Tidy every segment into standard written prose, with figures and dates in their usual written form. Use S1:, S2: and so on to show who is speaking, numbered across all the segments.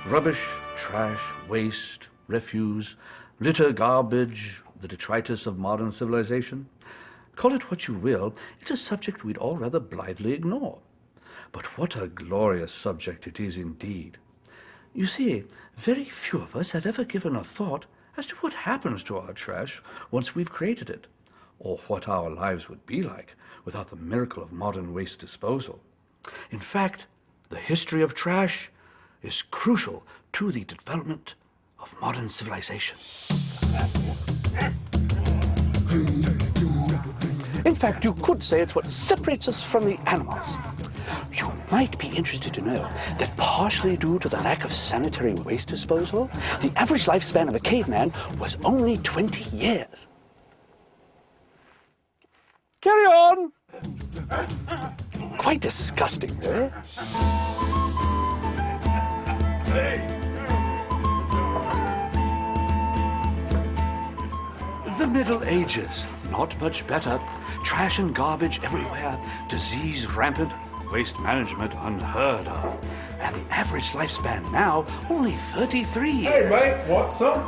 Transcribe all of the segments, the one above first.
S1: Rubbish, trash, waste, refuse, litter, garbage, the detritus of modern civilization. Call it what you will, it's a subject we'd all rather blithely ignore. But what a glorious subject it is indeed. You see, very few of us have ever given a thought as to what happens to our trash once we've created it, or what our lives would be like without the miracle of modern waste disposal. In fact, the history of trash is crucial to the development of modern civilization.
S2: In fact, you could say it's what separates us from the animals. You might be interested to know that partially due to the lack of sanitary waste disposal, the average lifespan of a caveman was only 20 years. Carry on! Quite disgusting, eh?
S1: The Middle Ages, not much better. Trash and garbage everywhere, disease rampant, waste management unheard of. And the average lifespan now, only 33 years.
S3: Hey, mate, what's up?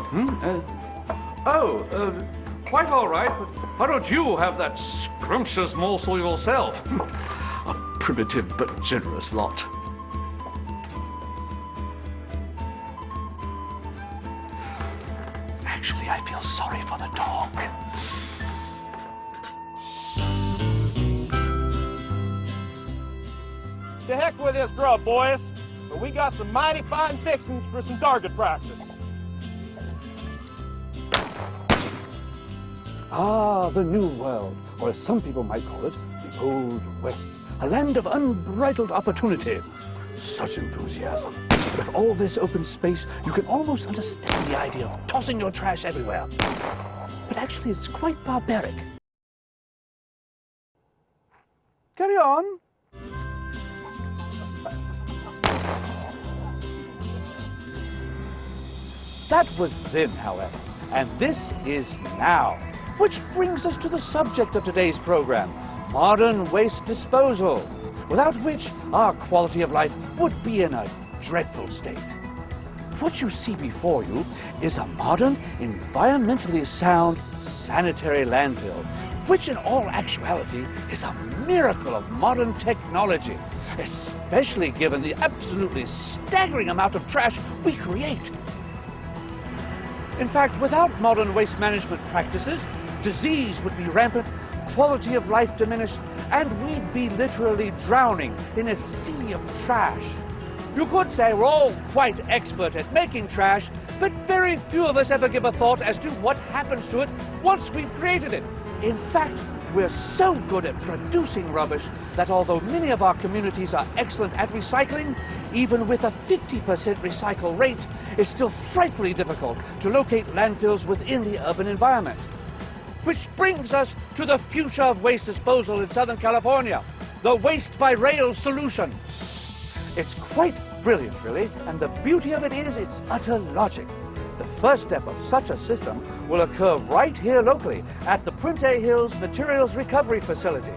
S1: Quite all right, but why don't you have that scrumptious morsel yourself? A primitive but generous lot. Actually, I feel sorry for the dog.
S4: To heck with this grub, boys. But we got some mighty fine fixings for some target practice.
S2: Ah, the New World, or as some people might call it, the Old West.
S1: A land of unbridled opportunity. Such enthusiasm. With all this open space, you can almost understand the idea of tossing your trash everywhere. But actually, it's quite barbaric.
S2: Carry on.
S1: That was then, however, and this is now. Which brings us to the subject of today's program, modern waste disposal, without which our quality of life would be in a dreadful state. What you see before you is a modern, environmentally sound, sanitary landfill, which in all actuality is a miracle of modern technology, especially given the absolutely staggering amount of trash we create. In fact, without modern waste management practices, disease would be rampant, quality of life diminished, and we'd be literally drowning in a sea of trash. You could say we're all quite expert at making trash, but very few of us ever give a thought as to what happens to it once we've created it. In fact, we're so good at producing rubbish that although many of our communities are excellent at recycling, even with a 50% recycle rate, it's still frightfully difficult to locate landfills within the urban environment. Which brings us to the future of waste disposal in Southern California, the waste by rail solution. It's quite brilliant, really, and the beauty of it is its utter logic. The first step of such a system will occur right here locally at the Puente Hills Materials Recovery Facility,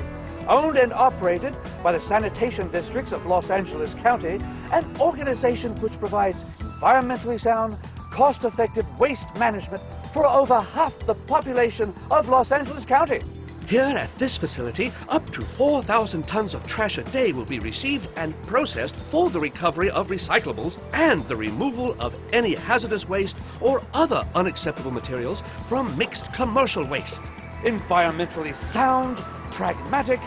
S1: owned and operated by the sanitation districts of Los Angeles County, an organization which provides environmentally sound, cost-effective waste management for over half the population of Los Angeles County.
S5: Here at this facility, up to 4,000 tons of trash a day will be received and processed for the recovery of recyclables and the removal of any hazardous waste or other unacceptable materials from mixed commercial waste.
S1: Environmentally sound, pragmatic,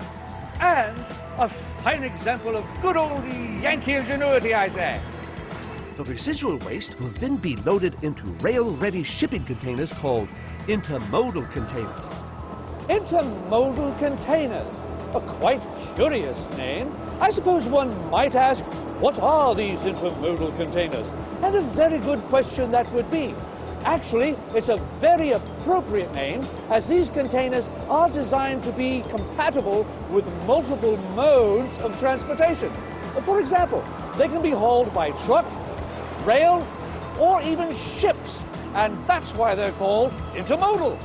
S1: and a fine example of good old Yankee ingenuity, I say.
S5: The residual waste will then be loaded into rail-ready shipping containers called intermodal containers.
S2: Intermodal containers. A quite curious name. I suppose one might ask, what are these intermodal containers? And a very good question that would be. Actually, it's a very appropriate name, as these containers are designed to be compatible with multiple modes of transportation. For example, they can be hauled by truck, rail, or even ships, and that's why they're called intermodal.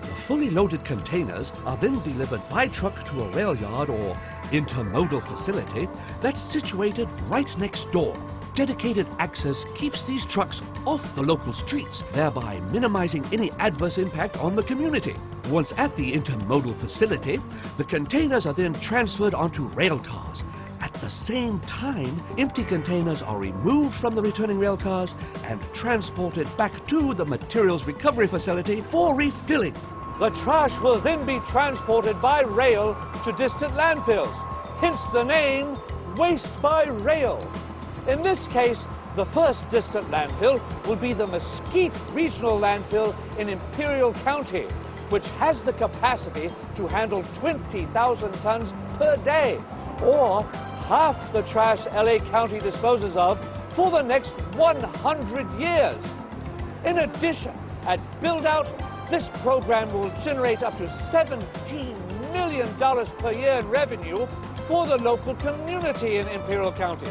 S5: The fully loaded containers are then delivered by truck to a rail yard or intermodal facility that's situated right next door. Dedicated access keeps these trucks off the local streets, thereby minimizing any adverse impact on the community. Once at the intermodal facility, the containers are then transferred onto rail cars. At the same time, empty containers are removed from the returning rail cars and transported back to the materials recovery facility for refilling.
S2: The trash will then be transported by rail to distant landfills, hence the name Waste by Rail. In this case, the first distant landfill will be the Mesquite Regional Landfill in Imperial County, which has the capacity to handle 20,000 tons per day, or half the trash LA County disposes of for the next 100 years. In addition, at build-out, this program will generate up to $17 million per year in revenue for the local community in Imperial County,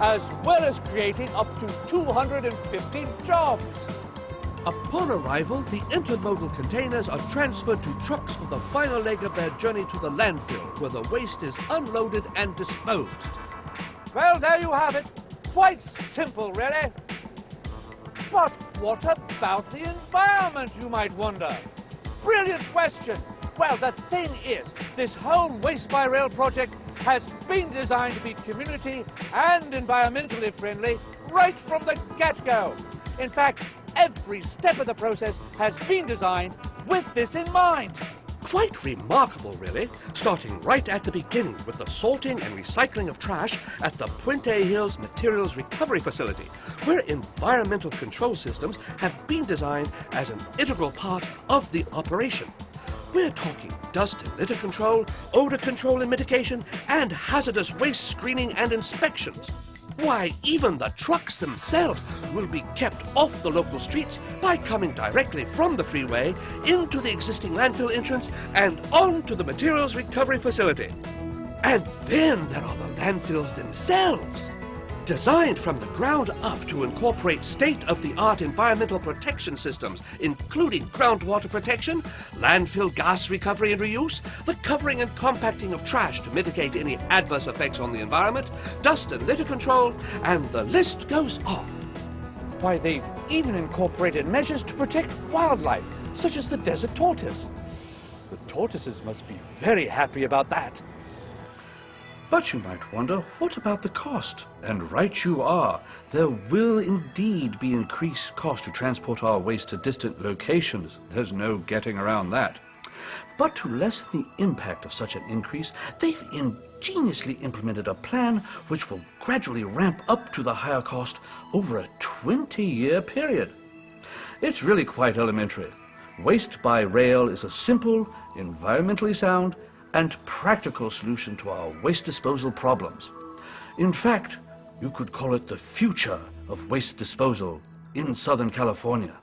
S2: as well as creating up to 250 jobs.
S5: Upon arrival, the intermodal containers are transferred to trucks for the final leg of their journey to the landfill, where the waste is unloaded and disposed.
S2: Well, there you have it. Quite simple, really. But what about the environment, you might wonder? Brilliant question. Well, the thing is, this whole Waste by Rail project has been designed to be community and environmentally friendly right from the get-go. In fact, every step of the process has been designed with this in mind.
S5: Quite remarkable, really, starting right at the beginning with the sorting and recycling of trash at the Puente Hills Materials Recovery Facility, where environmental control systems have been designed as an integral part of the operation. We're talking dust and litter control, odor control and mitigation, and hazardous waste screening and inspections. Why, even the trucks themselves will be kept off the local streets by coming directly from the freeway into the existing landfill entrance and onto the materials recovery facility. And then there are the landfills themselves. Designed from the ground up to incorporate state-of-the-art environmental protection systems, including groundwater protection, landfill gas recovery and reuse, the covering and compacting of trash to mitigate any adverse effects on the environment, dust and litter control, and the list goes on.
S1: Why, they've even incorporated measures to protect wildlife, such as the desert tortoise. The tortoises must be very happy about that.
S3: But you might wonder, what about the cost? And right you are. There will indeed be increased cost to transport our waste to distant locations. There's no getting around that. But to lessen the impact of such an increase, they've ingeniously implemented a plan which will gradually ramp up to the higher cost over a 20-year period. It's really quite elementary. Waste by rail is a simple, environmentally sound, and practical solution to our waste disposal problems. In fact, you could call it the future of waste disposal in Southern California.